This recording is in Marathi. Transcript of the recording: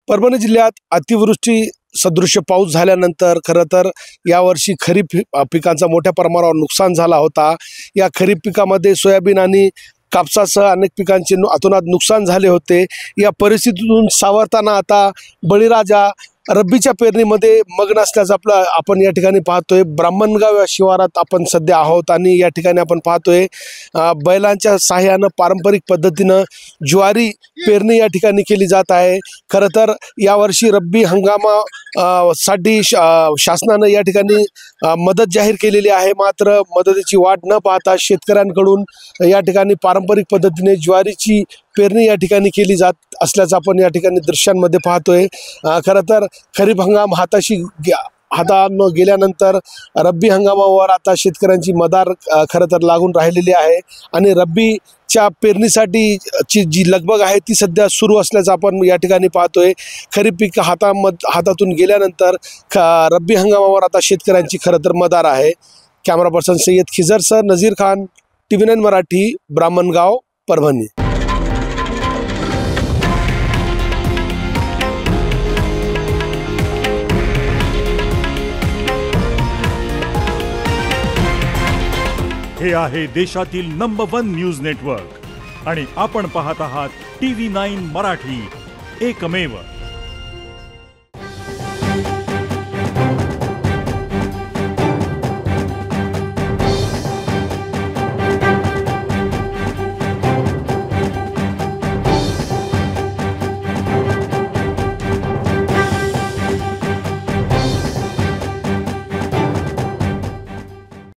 परभणी जिल्ह्यात अतिवृष्टी सदृश्य पाऊस झाल्यानंतर खरं तर यावर्षी खरीप पिकांचा मोठ्या प्रमाणावर नुकसान झाला होता। या खरीप पिकामध्ये सोयाबीन आणि कापसासह अनेक पिकांचे अतोनात नुकसान झाले होते। या परिस्थितीतून सावरताना आता बळीराजा रब्बीच्या पेरणीमध्ये मग्न असल्याचं आपण या ठिकाणी पाहतोय। ब्राह्मणगाव या शिवारात आपण सध्या आहोत आणि या ठिकाणी आपण पाहतोय बैलांच्या सहाय्यानं पारंपरिक पद्धतीनं ज्वारी पेरणी या ठिकाणी केली जात आहे। खरं तर यावर्षी रब्बी हंगामासाठी शासनानं या ठिकाणी मदत जाहीर केलेली आहे, मात्र मदतीची वाट न पाहता शेतकऱ्यांकडून या ठिकाणी पारंपरिक पद्धतीने ज्वारीची पेरणी या ठिकाणी केली जात असल्याचं आपण या ठिकाणी दृश्यांमध्ये पाहतोय। खरं तर खरीप हंगाम हातानं गेल्यानंतर रब्बी हंगामावर आता शेतकऱ्यांची मदार खरं तर लागून राहिलेली आहे आणि रब्बीच्या पेरणीसाठी जी लगबग आहे ती सध्या सुरू असल्याचं आपण या ठिकाणी पाहतोय। खरीप पीक हातातून गेल्यानंतर रब्बी हंगामावर आता शेतकऱ्यांची खरं तर मदार आहे। Camera person Sayyad Khizar sir, Nazir Khan, TV9 Marathi, Brahmangaon, Parbhani. हे आहे देशातील नंबर 1 न्यूज नेटवर्क आणि आपण पाहत आहात TV9 मराठी, एकमेव।